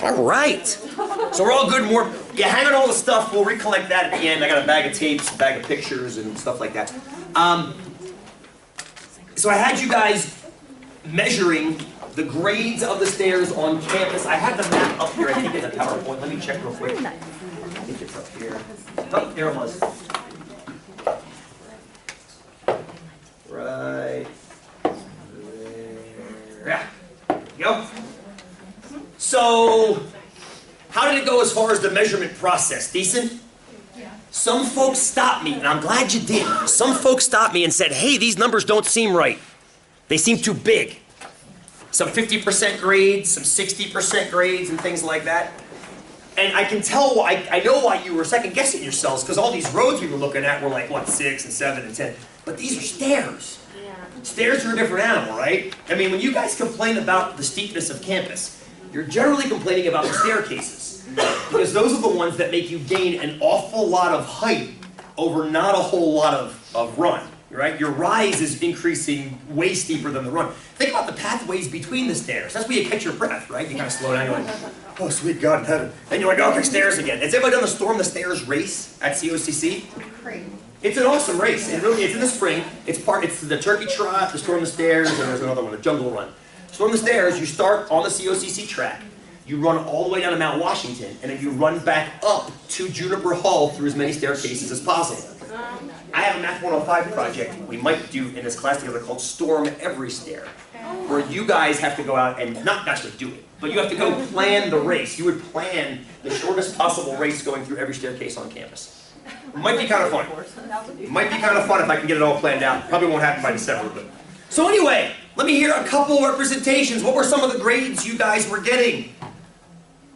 All right. So we're all good. Yeah, hang on all the stuff. We'll recollect that at the end. I got a bag of tapes, a bag of pictures, and stuff like that. So I had you guys measuring the grades of the stairs on campus. I had the map up here. I think it's a PowerPoint. Let me check real quick. I think it's up here. Oh, there it was. Right there. Yeah. There you go. So, how did it go as far as the measurement process? Decent? Some folks stopped me, and I'm glad you did. Some folks stopped me and said, hey, these numbers don't seem right. They seem too big. Some 50% grades, some 60% grades, and things like that. And I can tell why, I know why you were second guessing yourselves, because all these roads we were looking at were like, what, 6 and 7 and 10. But these are stairs. Yeah. Stairs are a different animal, right? I mean, when you guys complain about the steepness of campus, you're generally complaining about the staircases. Because those are the ones that make you gain an awful lot of height over not a whole lot of run, right? Your rise is increasing way steeper than the run. Think about the pathways between the stairs. That's where you catch your breath, right? You kind of slow down, you're like, oh, sweet God in heaven. Then you're like, okay, stairs again. Has everybody done the Storm the Stairs race at COCC? It's an awesome race. It really is in the spring. It's the Turkey Trot, the Storm the Stairs, and there's another one, the Jungle Run. Storm the Stairs, you start on the COCC track. You run all the way down to Mount Washington, and then you run back up to Juniper Hall through as many staircases as possible. I have a Math 105 project we might do in this class together called Storm Every Stair, where you guys have to go out and not actually do it, but you have to go plan the race. You would plan the shortest possible race going through every staircase on campus. It might be kind of fun. It might be kind of fun if I can get it all planned out. Probably won't happen by December, but. So anyway, let me hear a couple representations. What were some of the grades you guys were getting?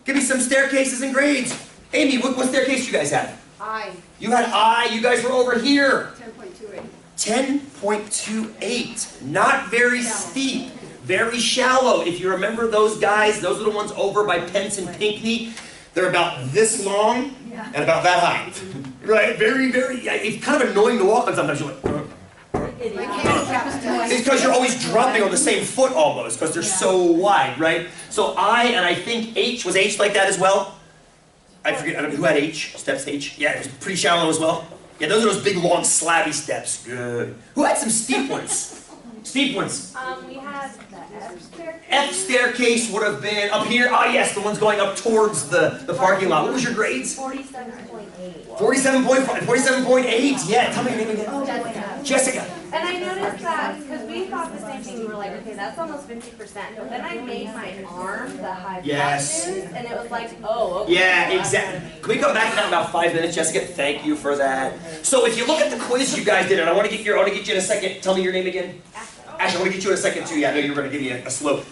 Give me some staircases and grades. Amy, what staircase you guys had? I. You had I. You guys were over here. 10.28. 10.28. Not very steep. Very shallow. If you remember those guys, those are the ones over by Pence and Pinckney. They're about this long and about that high. Right? Very, it's kind of annoying to walk on sometimes. You're like, it's because you're always dropping on the same foot almost, because they're so wide, right? So I, and I think H, was H like that as well? I forget, I don't know who had H, steps H. Yeah, it was pretty shallow as well. Yeah, those are those big, long, slabby steps. Good. Who had some steep ones? Steep ones. We had the F staircase. F staircase would have been up here. Ah, yes, the ones going up towards the parking lot. What was your grades? 47.8. 47.8. Yeah, tell me your name again. Oh, Jessica. Jessica. And I noticed that, because we thought the same thing, we were like, okay, that's almost 50%. But then I made my arm the hypotenuse, and it was like, oh, okay. Yeah, exactly. Can we come back to that in about 5 minutes, Jessica? Thank you for that. So if you look at the quiz you guys did, and I want to get you in a second. Tell me your name again. Actually, I want to get you in a second too. Yeah, I know you were going to give me a slope.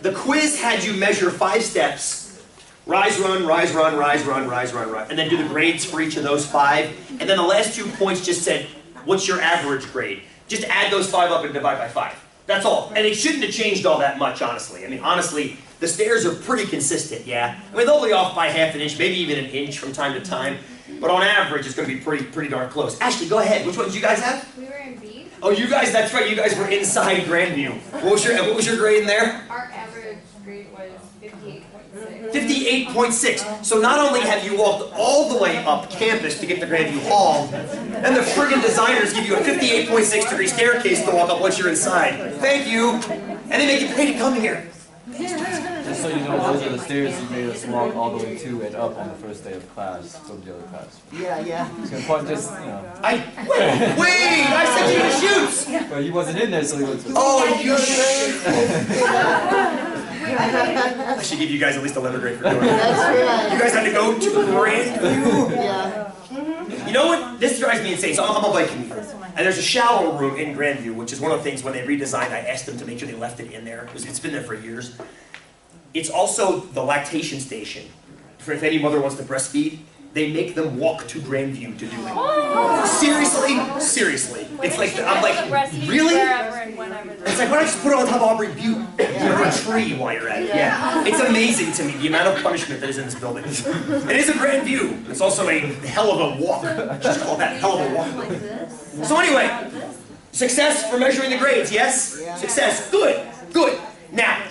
The quiz had you measure 5 steps. Rise, run, rise, run, rise, run, rise, run, run. And then do the grades for each of those 5. And then the last 2 points just said, what's your average grade? Just add those 5 up and divide by 5. That's all. And it shouldn't have changed all that much, honestly. I mean, honestly, the stairs are pretty consistent, yeah? I mean, they'll be off by half an inch, maybe even an inch from time to time. But on average, it's going to be pretty darn close. Ashley, go ahead. Which ones did you guys have? We were in B. Oh, you guys, that's right. You guys were inside Grandview. What was your grade in there? Our average grade was 58.6. 58.6. So not only have you walked all the way up campus to get to Grandview Hall, and the friggin' designers give you a 58.6 degree staircase to walk up once you're inside. Thank you. And they make you pay to come here. Just so you know, those are the stairs you made us walk all the way to and up on the first day of class from the other class. Yeah. So just, you know. Wait! I said you to shoot! But he wasn't in there, so he was. Oh, you should. I should give you guys at least a letter grade for doing it. That's right. You guys had to go to Grandview. Yeah. You know what? This drives me insane. So I'm a bike commuter. And there's a shower room in Grandview, which is one of the things when they redesigned, I asked them to make sure they left it in there. It's been there for years. It's also the lactation station. For if any mother wants to breastfeed, they make them walk to Grandview to do it. Seriously. It's like, I'm like, really? It's like, why don't you just put it on top of Aubrey Butte? You're a tree while you're at it. Yeah. It's amazing to me, the amount of punishment that is in this building. It is a Grandview. It's also a hell of a walk. Just call that hell of a walk. So anyway, success for measuring the grades, yes? Success, good. Now,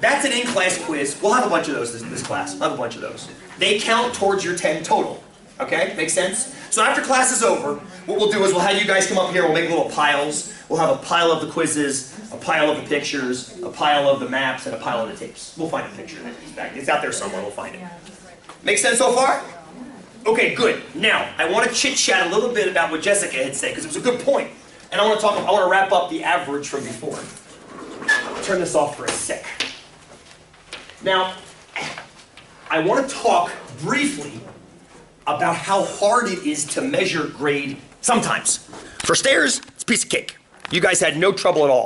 That's an in-class quiz. We'll have a bunch of those this class. We'll have a bunch of those. They count towards your 10 total. Okay? Make sense? So after class is over, what we'll do is we'll have you guys come up here, we'll make little piles. We'll have a pile of the quizzes, a pile of the pictures, a pile of the maps, and a pile of the tapes. We'll find a picture. It's out there somewhere, we'll find it. Make sense so far? Okay, good. Now, I want to chit-chat a little bit about what Jessica had said, because it was a good point. And I want to wrap up the average from before. I'll turn this off for a sec. Now, I want to talk briefly about how hard it is to measure grade sometimes. For stairs, it's a piece of cake. You guys had no trouble at all.